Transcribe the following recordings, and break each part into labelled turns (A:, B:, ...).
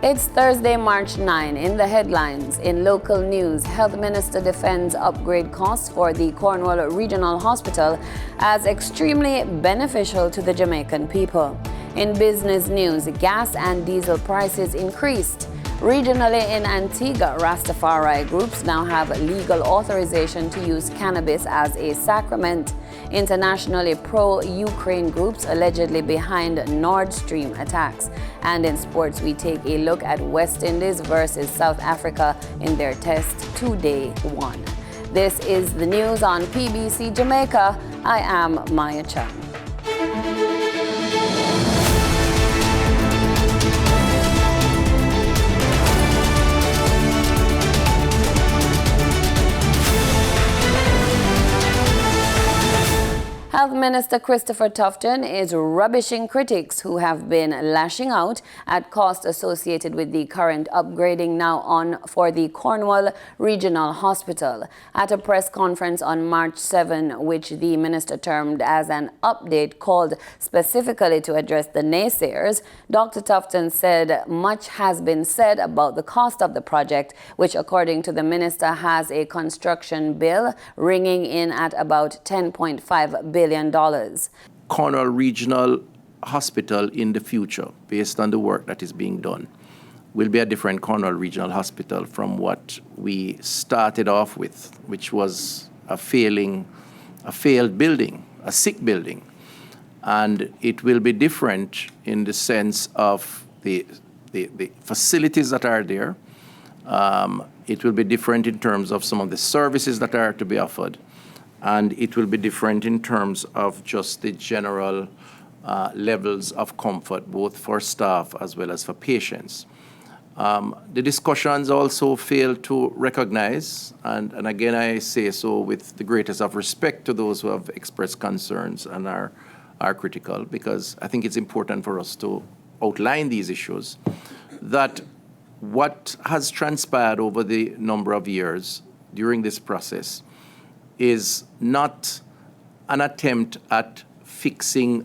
A: It's Thursday, March 9. In the headlines, in local news, Health Minister defends upgrade costs for the Cornwall Regional Hospital as extremely beneficial to the Jamaican people. In business news, gas and diesel prices increased. Regionally in Antigua, Rastafari groups now have legal authorization to use cannabis as a sacrament. Internationally, pro-Ukraine groups allegedly behind Nord Stream attacks. And in sports, we take a look at West Indies versus South Africa in their test 2-day 1. This is the news on PBC Jamaica. I am Maya Chan. Health Minister Christopher Tufton is rubbishing critics who have been lashing out at costs associated with the current upgrading now on for the Cornwall Regional Hospital. At a press conference on March 7, which the minister termed as an update called specifically to address the naysayers, Dr. Tufton said much has been said about the cost of the project, which according to the minister has a construction bill ringing in at about $10.5 billion.
B: Cornwall Regional Hospital in the future, based on the work that is being done, will be a different Cornwall Regional Hospital from what we started off with, which was a failed building, a sick building. And it will be different in the sense of the facilities that are there. It will be different in terms of some of the services that are to be offered. And it will be different in terms of just the general levels of comfort, both for staff as well as for patients. The discussions also fail to recognize, and again I say so with the greatest of respect to those who have expressed concerns and are critical, because I think it's important for us to outline these issues, that what has transpired over the number of years during this process is not an attempt at fixing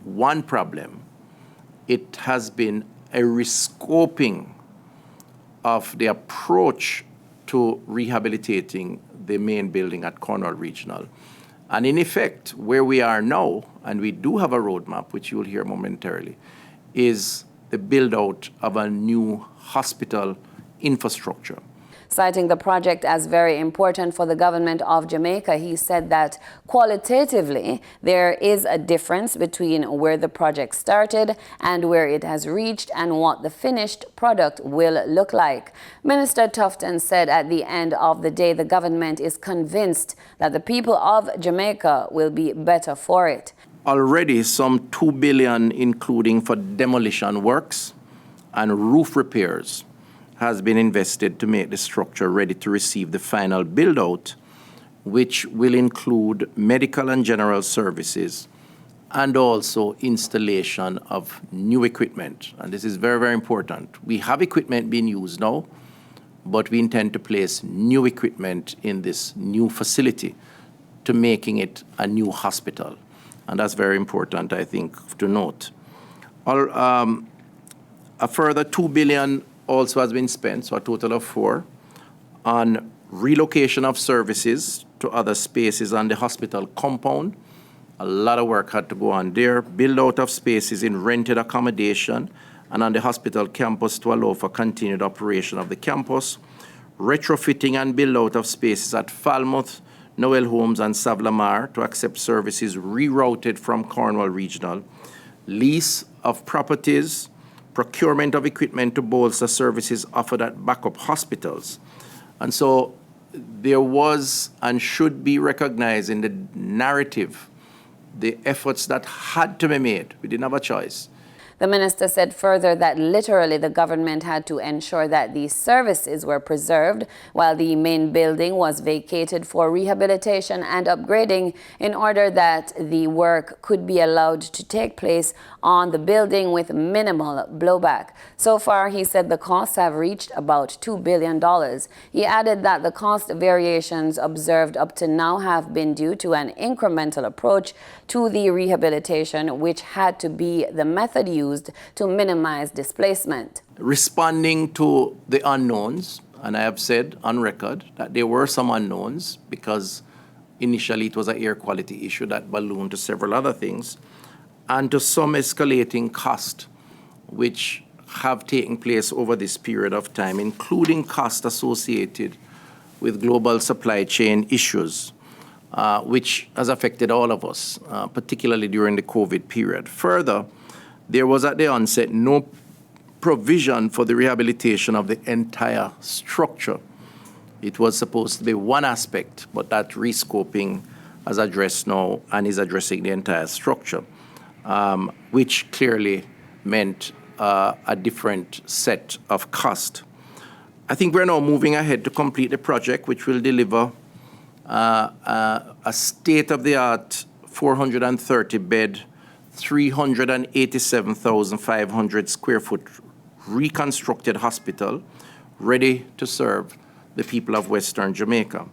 B: one problem. It has been a rescoping of the approach to rehabilitating the main building at Cornwall Regional. And in effect, where we are now, and we do have a roadmap, which you will hear momentarily, is the build-out of a new hospital infrastructure.
A: Citing the project as very important for the government of Jamaica, he said that qualitatively there is a difference between where the project started and where it has reached and what the finished product will look like. Minister Tufton said at the end of the day the government is convinced that the people of Jamaica will be better for it.
B: Already some $2 billion, including for demolition works and roof repairs, has been invested to make the structure ready to receive the final build-out, which will include medical and general services and also installation of new equipment. And this is very, very important. We have equipment being used now, but we intend to place new equipment in this new facility to making it a new hospital. And that's very important, I think, to note. A further $2 billion also has been spent, so a total of $4 billion, on relocation of services to other spaces on the hospital compound. A lot of work had to go on there. Build out of spaces in rented accommodation and on the hospital campus to allow for continued operation of the campus. Retrofitting and build out of spaces at Falmouth, Noel Homes and Savlamar to accept services rerouted from Cornwall Regional. Lease of properties, procurement of equipment to bolster services offered at backup hospitals. And so there was and should be recognized in the narrative the efforts that had to be made. We didn't have a choice.
A: The minister said further that literally the government had to ensure that these services were preserved while the main building was vacated for rehabilitation and upgrading in order that the work could be allowed to take place on the building with minimal blowback. So far, he said the costs have reached about $2 billion. He added that the cost variations observed up to now have been due to an incremental approach to the rehabilitation, which had to be the method used used to minimize displacement.
B: Responding to the unknowns, and I have said on record that there were some unknowns because initially it was an air quality issue that ballooned to several other things, and to some escalating cost, which have taken place over this period of time, including costs associated with global supply chain issues, which has affected all of us, particularly during the COVID period. Further, there was at the onset no provision for the rehabilitation of the entire structure. It was supposed to be one aspect, but that rescoping has addressed now and is addressing the entire structure, which clearly meant a different set of cost. I think we're now moving ahead to complete the project, which will deliver a state-of-the-art 430-bed, 387,500 square foot reconstructed hospital ready to serve the people of Western Jamaica.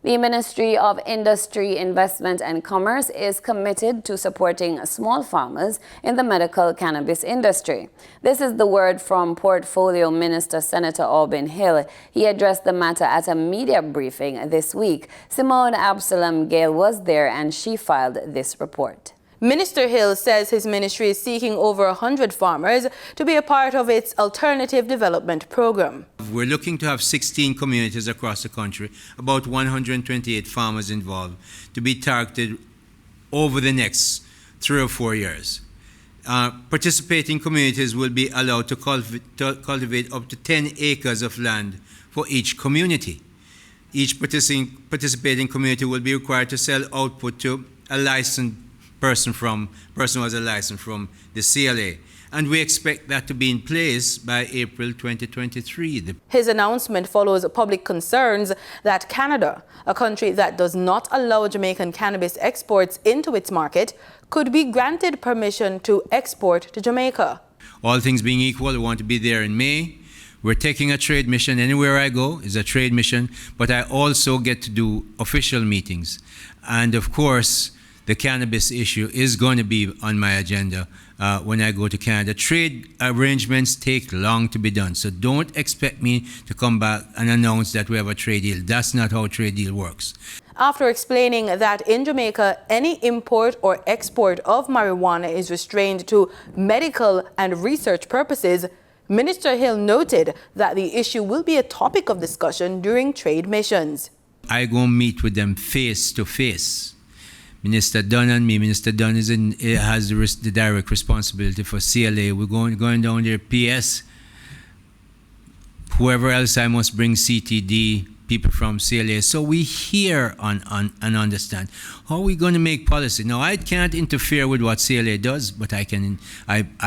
A: The Ministry of Industry, Investment and Commerce is committed to supporting small farmers in the medical cannabis industry. This is the word from Portfolio Minister Senator Aubin Hill. He addressed the matter at a media briefing this week. Simone Absalom Gale was there and she filed this report.
C: Minister Hill says his ministry is seeking over 100 farmers to be a part of its alternative development program.
D: We're looking to have 16 communities across the country, about 128 farmers involved, to be targeted over the next 3 or 4 years. Participating communities will be allowed to cultivate up to 10 acres of land for each community. Each participating community will be required to sell output to a licensed person who has a license from the CLA. And we expect that to be in place by April 2023.
C: His announcement follows public concerns that Canada, a country that does not allow Jamaican cannabis exports into its market, could be granted permission to export to Jamaica.
D: All things being equal, we want to be there in May. We're taking a trade mission. Anywhere I go is a trade mission, but I also get to do official meetings. And of course, the cannabis issue is going to be on my agenda when I go to Canada. Trade arrangements take long to be done, so don't expect me to come back and announce that we have a trade deal. That's not how a trade deal works.
C: After explaining that in Jamaica, any import or export of marijuana is restrained to medical and research purposes, Minister Hill noted that the issue will be a topic of discussion during trade missions.
D: I go meet with them face to face. Minister Dunn and me. Minister Dunn has the direct responsibility for CLA. We're going down there, PS. Whoever else I must bring, CTD, people from CLA. So we hear and understand. How are we going to make policy? Now, I can't interfere with what CLA does, but I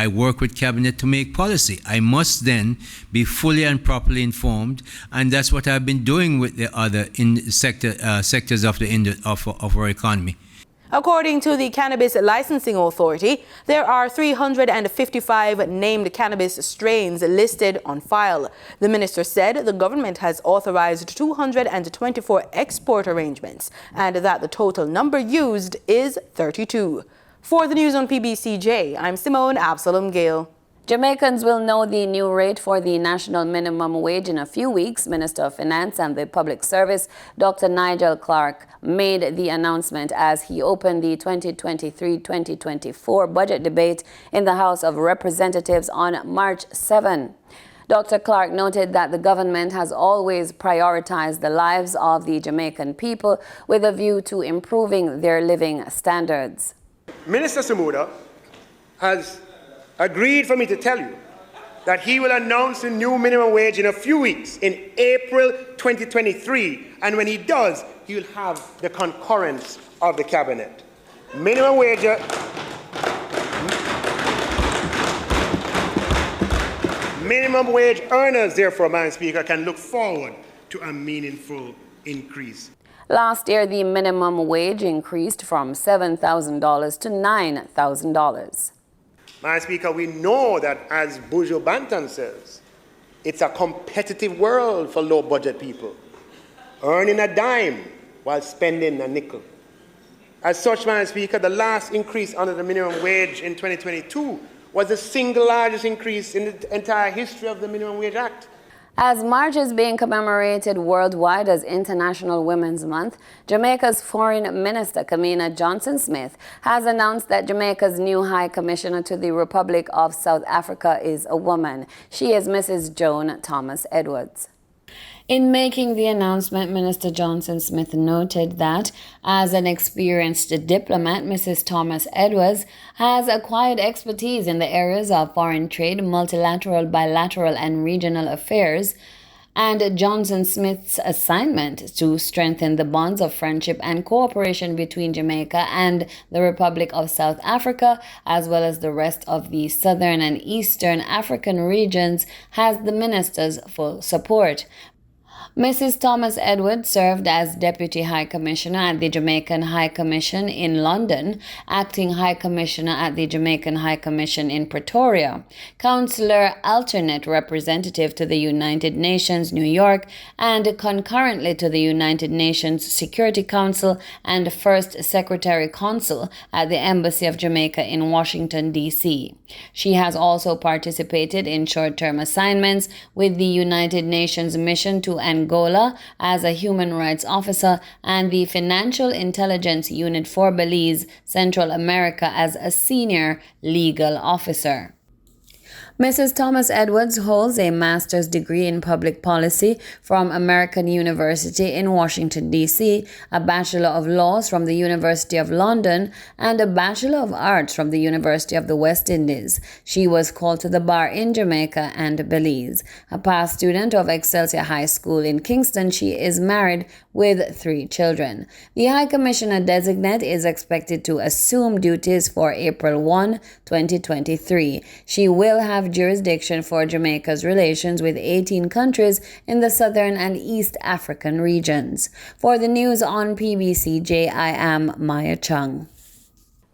D: work with Cabinet to make policy. I must then be fully and properly informed, and that's what I've been doing with the other sectors of our economy.
C: According to the Cannabis Licensing Authority, there are 355 named cannabis strains listed on file. The minister said the government has authorized 224 export arrangements and that the total number used is 32. For the news on PBCJ, I'm Simone Absalom Gale.
A: Jamaicans will know the new rate for the national minimum wage in a few weeks. Minister of Finance and the Public Service, Dr. Nigel Clark, made the announcement as he opened the 2023-2024 budget debate in the House of Representatives on March 7. Dr. Clark noted that the government has always prioritized the lives of the Jamaican people with a view to improving their living standards.
E: Minister Samuda has agreed for me to tell you that he will announce the new minimum wage in a few weeks, in April 2023, and when he does, he will have the concurrence of the Cabinet. Minimum wage earners, therefore, Madam Speaker, can look forward to a meaningful increase.
A: Last year, the minimum wage increased from $7,000 to $9,000.
E: Madam Speaker, we know that, as Buju Banton says, it's a competitive world for low-budget people, earning a dime while spending a nickel. As such, Madam Speaker, the last increase under the minimum wage in 2022 was the single largest increase in the entire history of the Minimum Wage Act.
A: As March is being commemorated worldwide as International Women's Month, Jamaica's Foreign Minister, Kamina Johnson-Smith, has announced that Jamaica's new High Commissioner to the Republic of South Africa is a woman. She is Mrs. Joan Thomas Edwards. In making the announcement, Minister Johnson-Smith noted that, as an experienced diplomat, Mrs. Thomas Edwards has acquired expertise in the areas of foreign trade, multilateral, bilateral, and regional affairs, and Johnson-Smith's assignment to strengthen the bonds of friendship and cooperation between Jamaica and the Republic of South Africa, as well as the rest of the southern and eastern African regions, has the minister's full support. Mrs. Thomas Edwards served as Deputy High Commissioner at the Jamaican High Commission in London, Acting High Commissioner at the Jamaican High Commission in Pretoria, Counselor Alternate Representative to the United Nations, New York, and concurrently to the United Nations Security Council, and First Secretary Consul at the Embassy of Jamaica in Washington, D.C. She has also participated in short-term assignments with the United Nations Mission to Angola as a human rights officer and the Financial Intelligence Unit for Belize, Central America as a senior legal officer. Mrs. Thomas Edwards holds a master's degree in public policy from American University in Washington, D.C., a Bachelor of Laws from the University of London, and a Bachelor of Arts from the University of the West Indies. She was called to the bar in Jamaica and Belize. A past student of Excelsior High School in Kingston, she is married with 3 children. The High Commissioner designate is expected to assume duties for April 1, 2023. She will have jurisdiction for Jamaica's relations with 18 countries in the southern and East African regions. For the news on PBCJ, I am Maya Chung.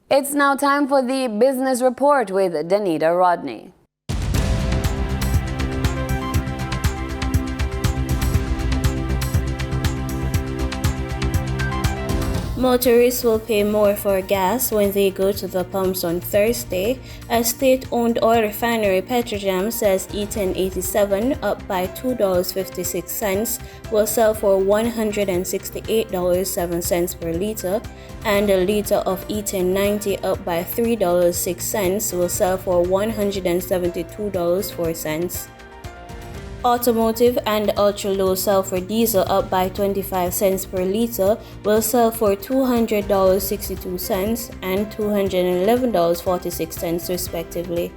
A: It's now time for the Business Report with Danita Rodney.
F: Motorists will pay more for gas when they go to the pumps on Thursday, as state-owned oil refinery Petrojam says E10 87, up by $2.56, will sell for $168.07 per liter, and a liter of E10 90, up by $3.06, will sell for $172.04. Automotive and ultra-low sulfur diesel, up by 25 cents per liter, will sell for $200.62 and $211.46 respectively.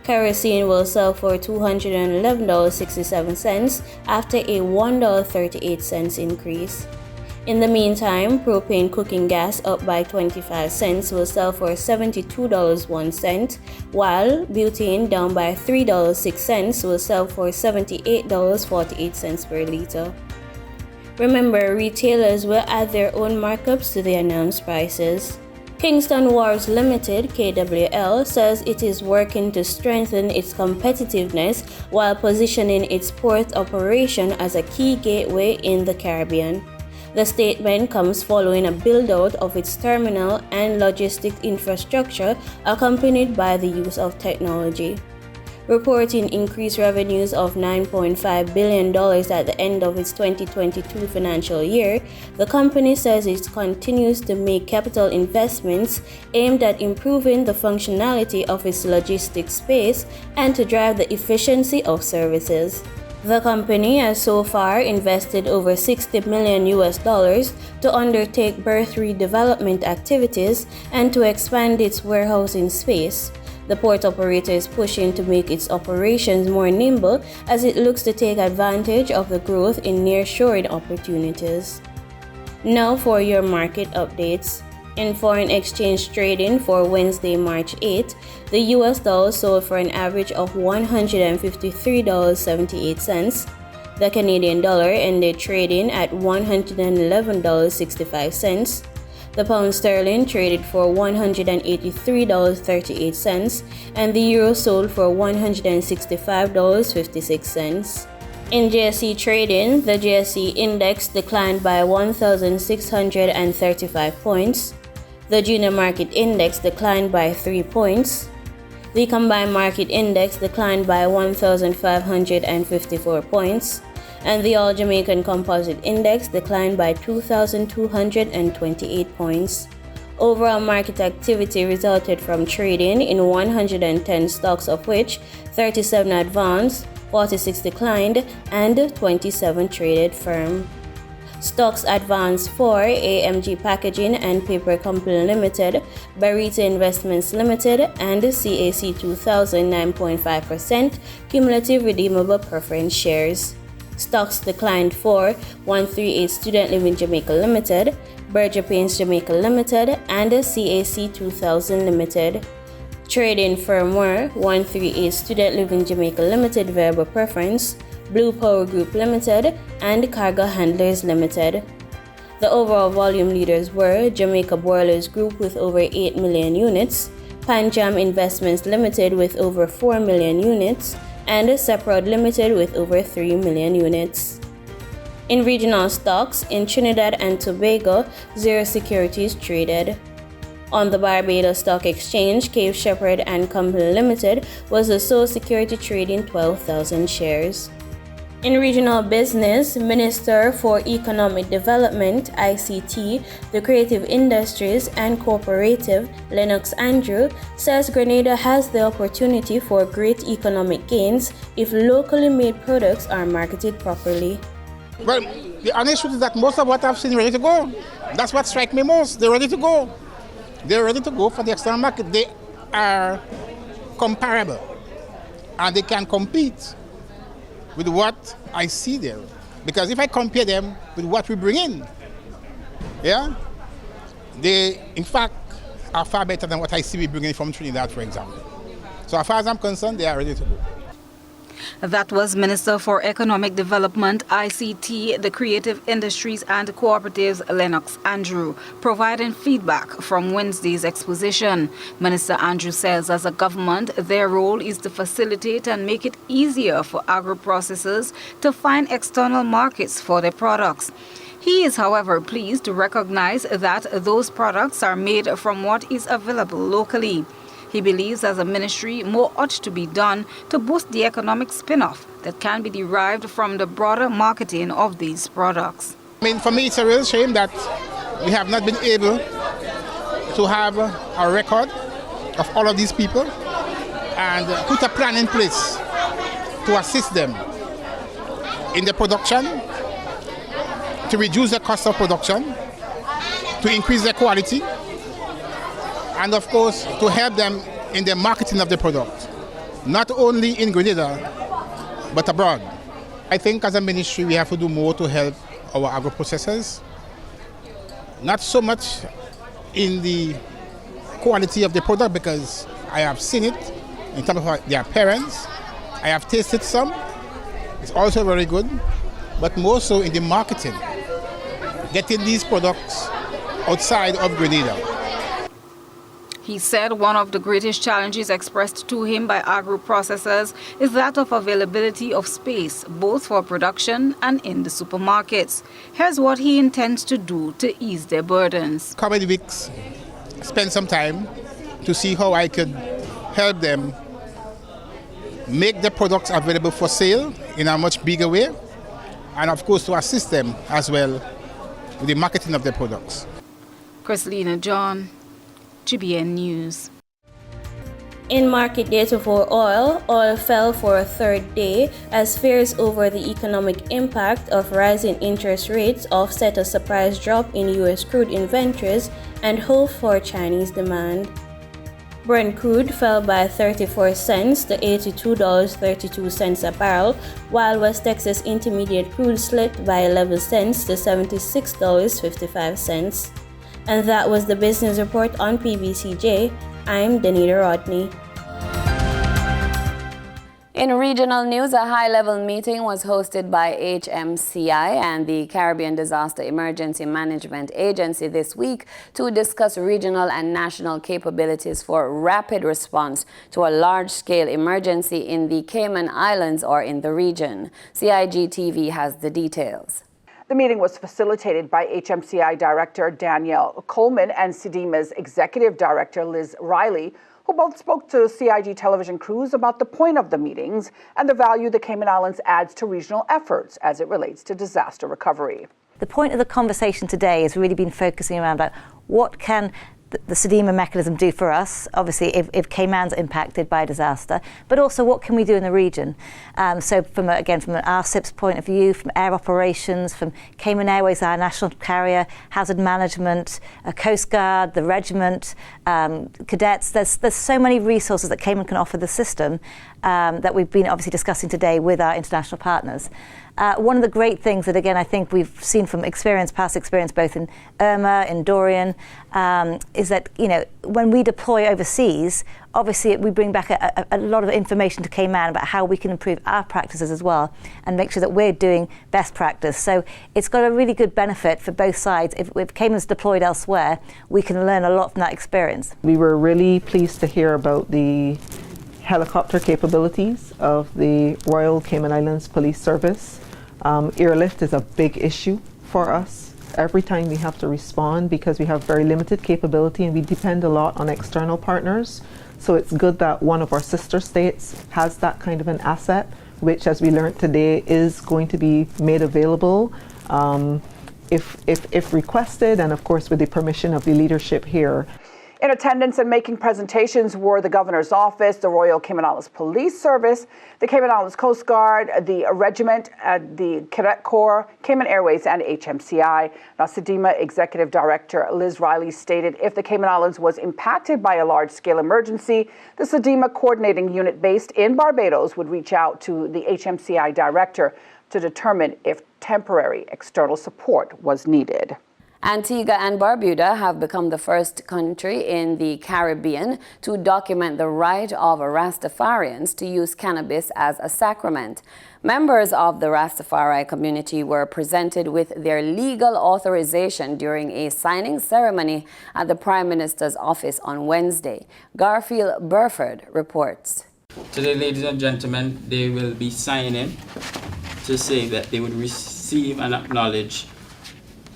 F: Kerosene will sell for $211.67 after a $1.38 increase. In the meantime, propane cooking gas, up by 25 cents, will sell for $72.01, while butane, down by $3.06, will sell for $78.48 per liter. Remember, retailers will add their own markups to the announced prices. Kingston Wharves Limited, KWL, says it is working to strengthen its competitiveness while positioning its port operation as a key gateway in the Caribbean. The statement comes following a build-out of its terminal and logistic infrastructure, accompanied by the use of technology. Reporting increased revenues of $9.5 billion at the end of its 2022 financial year, the company says it continues to make capital investments aimed at improving the functionality of its logistics space and to drive the efficiency of services. The company has so far invested over $60 million to undertake berth redevelopment activities and to expand its warehousing space. The port operator is pushing to make its operations more nimble as it looks to take advantage of the growth in nearshoring opportunities. Now for your market updates. In foreign exchange trading for Wednesday, March 8, the US dollar sold for an average of $153.78. The Canadian dollar ended trading at $111.65. The pound sterling traded for $183.38, and the euro sold for $165.56. In JSE trading, the JSE index declined by 1,635 points. The junior market index declined by 3 points. The combined market index declined by 1,554 points, and the All Jamaican Composite Index declined by 2,228 points. Overall market activity resulted from trading in 110 stocks, of which 37 advanced, 46 declined, and 27 traded firm. Stocks advanced for AMG Packaging and Paper Company Limited, Barita Investments Limited, and CAC 2000 9.5% cumulative redeemable preference shares. Stocks declined for 138 Student Living Jamaica Limited, Berger Paints Jamaica Limited, and CAC 2000 Limited. Trading firm were 138 Student Living Jamaica Limited Variable Preference, Blue Power Group Limited, and Cargo Handlers Limited. The overall volume leaders were Jamaica Boilers Group with over 8 million units, Panjam Investments Limited with over 4 million units, and Seprod Limited with over 3 million units. In regional stocks, in Trinidad and Tobago, zero securities traded. On the Barbados Stock Exchange, Cape Shepherd and Company Limited was the sole security trading 12,000 shares. In regional business, Minister for Economic Development, ICT, the Creative Industries and Cooperative, Lennox Andrew, says Grenada has the opportunity for great economic gains if locally made products are marketed properly.
G: Well, the honest truth is that most of what I've seen ready to go. That's what strikes me most. They're ready to go. They're ready to go for the external market. They are comparable and they can compete with what I see there. Because if I compare them with what we bring in, they in fact are far better than what I see we bring in from Trinidad, for example. So as far as I'm concerned, they are ready to go.
H: That was Minister for Economic Development, ICT, the Creative Industries and Cooperatives, Lennox Andrew, providing feedback from Wednesday's exposition. Minister Andrew says as a government, their role is to facilitate and make it easier for agro-processors to find external markets for their products. He is, however, pleased to recognize that those products are made from what is available locally. He believes as a ministry more ought to be done to boost the economic spin-off that can be derived from the broader marketing of these products.
G: I mean, for me, it's a real shame that we have not been able to have a record of all of these people and put a plan in place to assist them in the production, to reduce the cost of production, to increase the quality, and of course, to help them in the marketing of the product, not only in Grenada, but abroad. I think as a ministry, we have to do more to help our agro-processors, not so much in the quality of the product, because I have seen it in terms of their appearance. I have tasted some, it's also very good, but more so in the marketing, getting these products outside of Grenada.
H: He said one of the greatest challenges expressed to him by agro-processors is that of availability of space, both for production and in the supermarkets. Here's what he intends to do to ease their burdens.
G: Coming weeks, spend some time to see how I could help them make the products available for sale in a much bigger way, and of course to assist them as well with the marketing of their products.
H: Chrislina John, GBN News.
F: In market data for oil, oil fell for a third day as fears over the economic impact of rising interest rates offset a surprise drop in U.S. crude inventories and hope for Chinese demand. Brent crude fell by 34 cents to $82.32 a barrel, while West Texas Intermediate crude slipped by 11 cents to $76.55. And that was the business report on PBCJ. I'm Danita Rodney.
A: In regional news, a high-level meeting was hosted by HMCI and the Caribbean Disaster Emergency Management Agency this week to discuss regional and national capabilities for rapid response to a large-scale emergency in the Cayman Islands or in the region. CIG-TV has the details.
I: The meeting was facilitated by HMCI Director Danielle Coleman and CDMA's Executive Director Liz Riley, who both spoke to CIG television crews about the point of the meetings and the value the Cayman Islands adds to regional efforts as it relates to disaster recovery.
J: The point of the conversation today has really been focusing around like, what can the SADIMA mechanism do for us, obviously if Cayman's impacted by a disaster, but also what can we do in the region? So from an RCIP's point of view, from air operations, from Cayman Airways, our national carrier, hazard management, Coast Guard, the regiment, cadets, there's so many resources that Cayman can offer the system that we've been obviously discussing today with our international partners. One of the great things that, again, I think we've seen from past experience, both in Irma, in Dorian, is that, when we deploy overseas, obviously we bring back a lot of information to Cayman about how we can improve our practices as well and make sure that we're doing best practice. So it's got a really good benefit for both sides. If Cayman's deployed elsewhere, we can learn a lot from that experience.
K: We were really pleased to hear about the helicopter capabilities of the Royal Cayman Islands Police Service. Airlift is a big issue for us every time we have to respond because we have very limited capability and we depend a lot on external partners. So it's good that one of our sister states has that kind of an asset, which, as we learned today, is going to be made available if requested, and of course with the permission of the leadership here.
I: In attendance and making presentations were the Governor's Office, the Royal Cayman Islands Police Service, the Cayman Islands Coast Guard, the Regiment, the Cadet Corps, Cayman Airways, and HMCI. Now, SADIMA Executive Director Liz Riley stated if the Cayman Islands was impacted by a large-scale emergency, the SADIMA coordinating unit based in Barbados would reach out to the HMCI Director to determine if temporary external support was needed.
A: Antigua and Barbuda have become the first country in the Caribbean to document the right of Rastafarians to use cannabis as a sacrament. Members of the Rastafari community were presented with their legal authorization during a signing ceremony at the Prime Minister's office on Wednesday. Garfield Burford reports.
L: Today, ladies and gentlemen, they will be signing to say that they would receive and acknowledge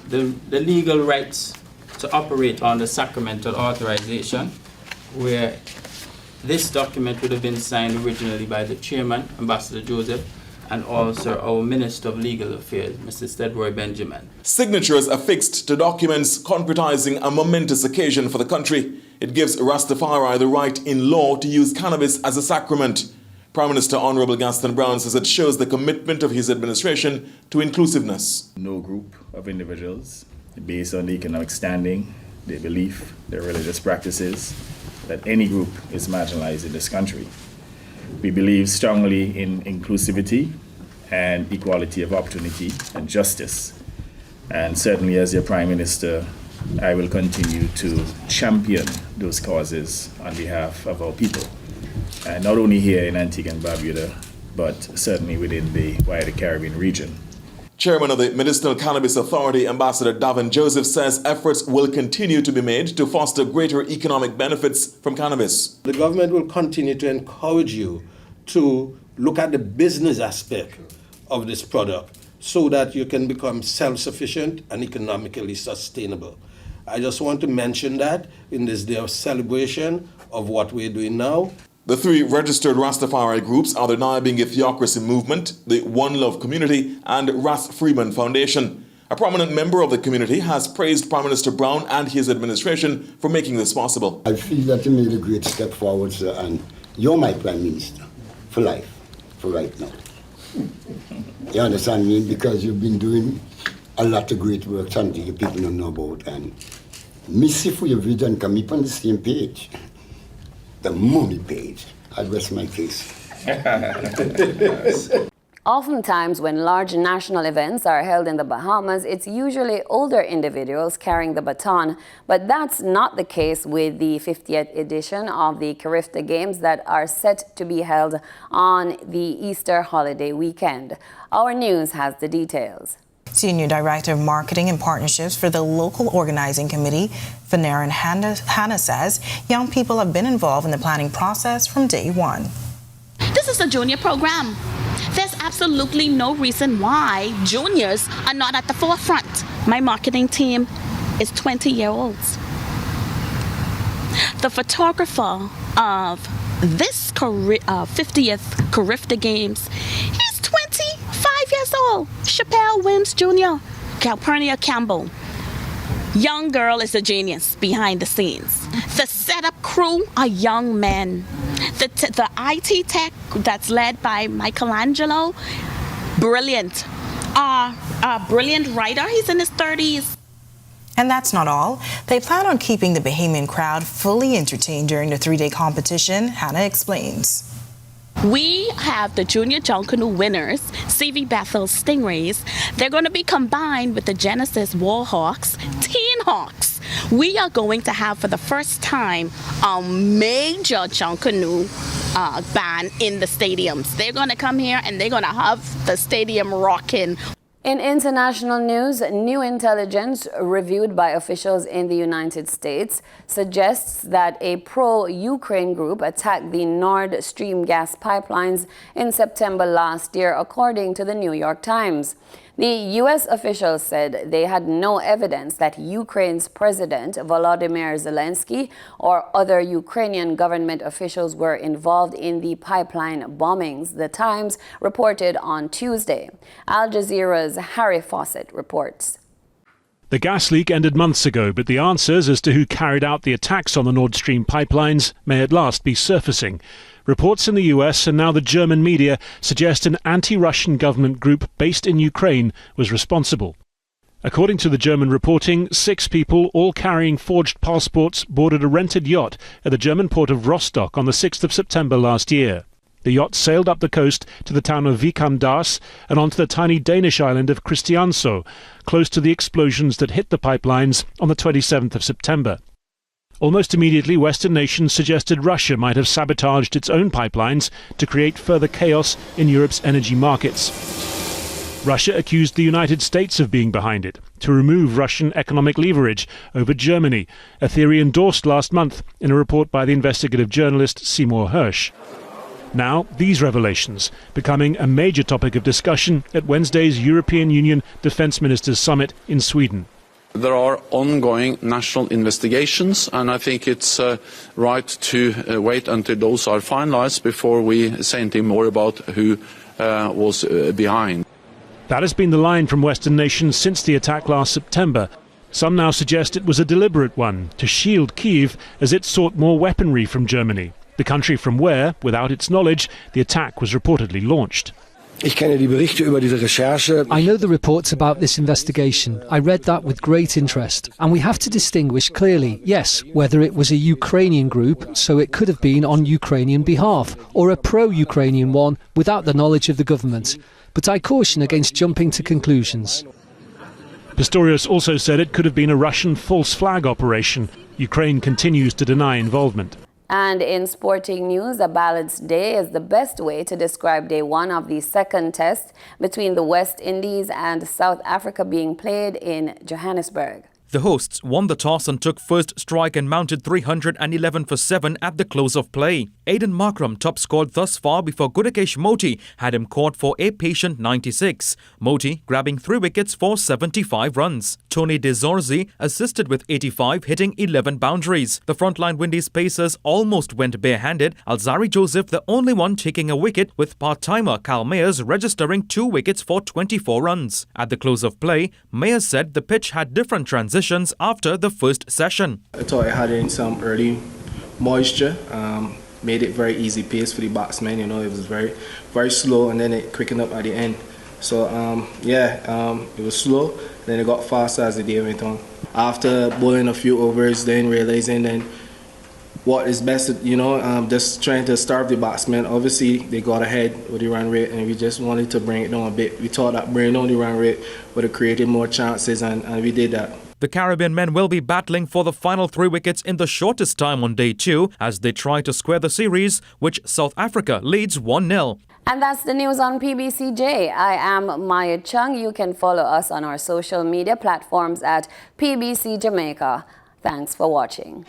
L: the legal rights to operate on the sacramental authorization, where this document would have been signed originally by the chairman, Ambassador Joseph, and also our Minister of Legal Affairs, Mr. Stedroy Benjamin.
M: Signatures affixed to documents concretizing a momentous occasion for the country. It gives Rastafari the right in law to use cannabis as a sacrament. Prime Minister Honorable Gaston Brown says it shows the commitment of his administration to inclusiveness.
N: No group of individuals, based on the economic standing, their belief, their religious practices, that any group is marginalized in this country. We believe strongly in inclusivity and equality of opportunity and justice. And certainly as your Prime Minister, I will continue to champion those causes on behalf of our people. Not only here in Antigua and Barbuda, but certainly within the wider Caribbean region.
M: Chairman of the Medicinal Cannabis Authority, Ambassador Davin Joseph, says efforts will continue to be made to foster greater economic benefits from cannabis.
O: The government will continue to encourage you to look at the business aspect of this product so that you can become self-sufficient and economically sustainable. I just want to mention that in this day of celebration of what we're doing now.
M: The three registered Rastafari groups are the Nyabingi Theocracy Movement, the One Love Community, and Ras Freeman Foundation. A prominent member of the community has praised Prime Minister Brown and his administration for making this possible.
P: I feel that you made a great step forward, sir, and you're my Prime Minister for life, for right now. You understand me? Because you've been doing a lot of great work, something you people don't know about, and me see for your vision, come up on the same page. The money page. I rest my case.
A: Oftentimes, when large national events are held in the Bahamas, it's usually older individuals carrying the baton. But that's not the case with the 50th edition of the Carifta Games that are set to be held on the Easter holiday weekend. Our news has the details.
Q: Senior Director of Marketing and Partnerships for the local organizing committee, Fanarin Hannah says young people have been involved in the planning process from day one.
R: This is a junior program. There's absolutely no reason why juniors are not at the forefront. My marketing team is 20-year-olds. The photographer of this 50th Carifta Games, he's 25 years old. Chappelle Wims Jr., Calpurnia Campbell. Young girl is a genius behind the scenes. The setup crew are young men. The IT tech that's led by Michelangelo, brilliant. A brilliant writer, he's in his 30s.
Q: And that's not all. They plan on keeping the Bahamian crowd fully entertained during the 3-day competition. Hannah explains.
R: We have the Junior John Canoe winners, CV Bethel Stingrays. They're going to be combined with the Genesis Warhawks, Teen Hawks. We are going to have for the first time a major John Canoe band in the stadiums. They're going to come here and they're going to have the stadium rocking.
A: In international news, new intelligence reviewed by officials in the United States suggests that a pro-Ukraine group attacked the Nord Stream gas pipelines in September last year, according to the New York Times. The U.S. officials said they had no evidence that Ukraine's President Volodymyr Zelensky or other Ukrainian government officials were involved in the pipeline bombings, the Times reported on Tuesday. Al Jazeera's Harry Fawcett reports.
S: The gas leak ended months ago, but the answers as to who carried out the attacks on the Nord Stream pipelines may at last be surfacing. Reports in the US and now the German media suggest an anti-Russian government group based in Ukraine was responsible. According to the German reporting, 6 people, all carrying forged passports, boarded a rented yacht at the German port of Rostock on the 6th of September last year. The yacht sailed up the coast to the town of Vik am Das and onto the tiny Danish island of Christiansø, close to the explosions that hit the pipelines on the 27th of September. Almost immediately, Western nations suggested Russia might have sabotaged its own pipelines to create further chaos in Europe's energy markets. Russia accused the United States of being behind it, to remove Russian economic leverage over Germany, a theory endorsed last month in a report by the investigative journalist Seymour Hersh. Now, these revelations becoming a major topic of discussion at Wednesday's European Union Defence Ministers Summit in Sweden.
T: There are ongoing national investigations, and I think it's right to wait until those are finalized before we say anything more about who was behind.
S: That has been the line from Western nations since the attack last September. Some now suggest it was a deliberate one to shield Kyiv as it sought more weaponry from Germany, the country from where, without its knowledge, the attack was reportedly launched.
U: I know the reports about this investigation. I read that with great interest. And we have to distinguish clearly, yes, whether it was a Ukrainian group, so it could have been on Ukrainian behalf, or a pro-Ukrainian one without the knowledge of the government. But I caution against jumping to conclusions.
S: Pistorius also said it could have been a Russian false flag operation. Ukraine continues to deny involvement.
A: And in sporting news, a balanced day is the best way to describe day one of the second test between the West Indies and South Africa being played in Johannesburg.
V: The hosts won the toss and took first strike and mounted 311 for 7 at the close of play. Aidan Markram top scored thus far before Gudakesh Moti had him caught for a patient 96. Moti grabbing 3 wickets for 75 runs. Tony De Zorzi assisted with 85, hitting 11 boundaries. The frontline Windies pacers almost went barehanded. Alzari Joseph the only one taking a wicket, with part-timer Cal Mayers registering 2 wickets for 24 runs. At the close of play, Mayers said the pitch had different transitions after the first session.
W: I thought I had in some early moisture, made it very easy pace for the batsmen. You know, it was very slow, and then it quickened up at the end. So it was slow, then it got faster as the day went on. After bowling a few overs, then realizing then what is best, just trying to starve the batsmen. Obviously, they got ahead with the run rate, and we just wanted to bring it down a bit. We thought that bringing down the run rate would have created more chances, and we did that.
V: The Caribbean men will be battling for the final 3 wickets in the shortest time on day 2 as they try to square the series, which South Africa leads 1-0.
A: And that's the news on PBCJ. I am Maya Chung. You can follow us on our social media platforms at PBCJamaica. Thanks for watching.